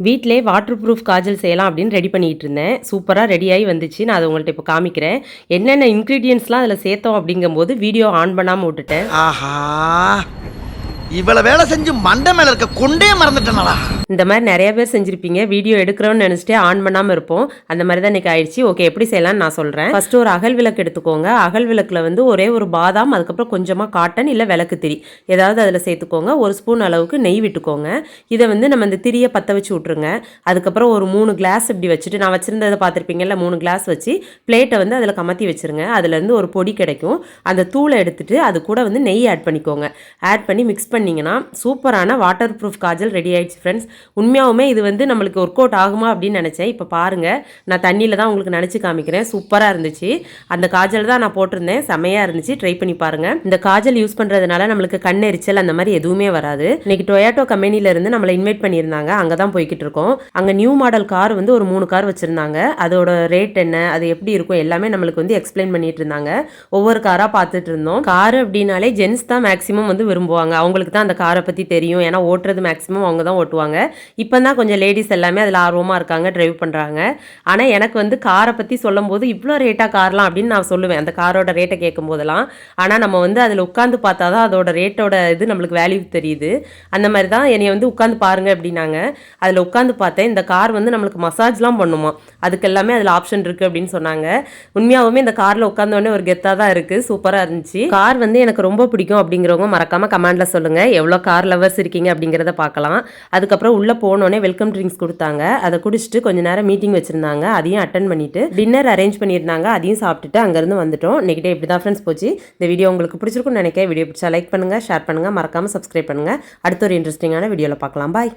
வீட்டிலே water proof Kajal செய்யலாம் அப்படின்னு ரெடி பண்ணிகிட்டு இருந்தேன். சூப்பராக ரெடியாகி வந்துச்சு. நான் அதை உங்கள்கிட்ட இப்போ காமிக்கிறேன். என்னென்ன இன்க்ரீடியன்ட்ஸ்லாம் அதில் சேர்த்தோம் அப்படிங்கும்போது வீடியோ ஆன் பண்ணாமல் விட்டுட்டேன். ஆஹா, இவ்வளவு வேலை செஞ்சு மண்டை மேல இருக்க கொண்டே மறந்துட்டேனடா. இந்த மாதிரி நிறைய பேர் செஞ்சுருப்பீங்க. வீடியோ எடுக்கிறோன்னு நினச்சிட்டே ஆன் பண்ணாமல் இருப்போம். அந்த மாதிரி தான் இன்றைக்கி ஆயிடுச்சு. ஓகே, எப்படி செய்யலாம்னு நான் சொல்கிறேன். ஃபஸ்ட்டு ஒரு அகல் விளக்கு எடுத்துக்கோங்க. அகல் விளக்கில் வந்து ஒரே ஒரு பாதாம், அதுக்கப்புறம் கொஞ்சமாக காட்டன் இல்லை விளக்கு திரி ஏதாவது அதில் சேர்த்துக்கோங்க. ஒரு ஸ்பூன் அளவுக்கு நெய் விட்டுக்கோங்க. இதை வந்து நம்ம இந்த திரியை பற்ற வச்சு விட்ருங்க. அதுக்கப்புறம் ஒரு 3 கிளாஸ் இப்படி வச்சுட்டு, நான் வச்சுருந்ததை பார்த்துருப்பீங்கல்ல, 3 கிளாஸ் வச்சு பிளேட்டை வந்து அதில் கமத்தி வச்சுருங்க. அதுலேருந்து ஒரு பொடி கிடைக்கும். அந்த தூளை எடுத்துட்டு அது கூட வந்து நெய் ஆட் பண்ணிக்கோங்க. ஆட் பண்ணி மிக்ஸ் பண்ணிங்கன்னா சூப்பரான வாட்டர் ப்ரூஃப் காஜல் ரெடி ஆயிடுச்சு ஃப்ரெண்ட்ஸ். உண்மையாகவுமே இது வந்து நம்மளுக்கு ஒர்க் அவுட் ஆகுமா அப்படின்னு நினச்சேன். இப்போ பாருங்கள், நான் தண்ணியில் தான் உங்களுக்கு நினச்சி காமிக்கிறேன். சூப்பராக இருந்துச்சு. அந்த காஜல் தான் நான் போட்டிருந்தேன். செமையாக இருந்துச்சு. ட்ரை பண்ணி பாருங்கள். இந்த காஜல் யூஸ் பண்ணுறதுனால நம்மளுக்கு கண் எரிச்சல் அந்த மாதிரி எதுவுமே வராது. இன்னைக்கு டொயாட்டோ கம்பெனிலேருந்து நம்மளை இன்வைட் பண்ணியிருந்தாங்க. அங்கே தான் போய்கிட்டு இருக்கோம். அங்கே நியூ மாடல் கார் வந்து ஒரு 3 கார் வச்சுருந்தாங்க. அதோட ரேட் என்ன, அது எப்படி இருக்கும் எல்லாமே நம்மளுக்கு வந்து எக்ஸ்பிளைன் பண்ணிட்டு இருந்தாங்க. ஒவ்வொரு காராக பார்த்துட்டு இருந்தோம். கார் அப்படின்னாலே ஜென்ஸ் தான் மேக்ஸிமம் வந்து விரும்புவாங்க. அவங்களுக்கு தான் அந்த காரை பற்றி தெரியும். ஏன்னா ஓட்டுறது மேக்ஸிமம் அவங்க தான் ஓட்டுவாங்க. இப்போ தான் கொஞ்சம் லேடிஸ் எல்லாமே அதில் ஆர்வமாக இருக்காங்க, டிரைவ் பண்ணுறாங்க. ஆனால் எனக்கு வந்து காரை பற்றி சொல்லும் போது இவ்வளோ ரேட்டாக கார்லாம் அப்படின்னு நான் சொல்லுவேன், அந்த காரோட ரேட்டை கேட்கும் போதெல்லாம். ஆனால் நம்ம வந்து அதில் உட்காந்து பார்த்தா தான் அதோட ரேட்டோட இது நம்மளுக்கு வேல்யூ தெரியுது. அந்த மாதிரி தான் என்னை வந்து உட்காந்து பாருங்கள் அப்படின்னாங்க. அதில் உட்காந்து பார்த்தேன். இந்த கார் வந்து நம்மளுக்கு மசாஜ்லாம் பண்ணுமா, அதுக்கு எல்லாமே அதில் ஆப்ஷன் இருக்குது அப்படின்னு சொன்னாங்க. உண்மையாகவுமே இந்த காரில் உட்காந்தோடனே ஒரு கெத்தாக தான் இருக்குது. சூப்பராக இருந்துச்சு. கார் வந்து எனக்கு ரொம்ப பிடிக்கும் அப்படிங்கிறவங்க மறக்காமல் கமெண்டில் சொல்லுங்கள். எவ்வளோ கார் லவர்ஸ் இருக்கீங்க அப்படிங்கிறத பார்க்கலாம். அதுக்கப்புறம் உள்ளே போனோடனே வெல்கம் ட்ரிங்க்ஸ் கொடுத்தாங்க. அதை குடிச்சிட்டு கொஞ்சம் நேரம் மீட்டிங் வச்சுருந்தாங்க. அதையும் அட்டன் பண்ணிவிட்டு டின்னர் அரேஞ்ச் பண்ணியிருந்தாங்க. அதையும் சாப்பிட்டுட்டு அங்கேருந்து வந்துட்டோம். இன்றைக்கி டே இப்படி தான் ஃப்ரெண்ட்ஸ் போச்சு. இந்த வீடியோ உங்களுக்கு பிடிச்சிருக்குன்னு நினைக்கிறேன். வீடியோ பிடிச்சா லைக் பண்ணுங்கள், ஷேர் பண்ணுங்கள், மறக்காமல் சப்ஸ்கிரைப் பண்ணுங்கள். அடுத்த ஒரு இன்ட்ரெஸ்டிங்கான வீடியோவில் பார்க்கலாம். பாய்.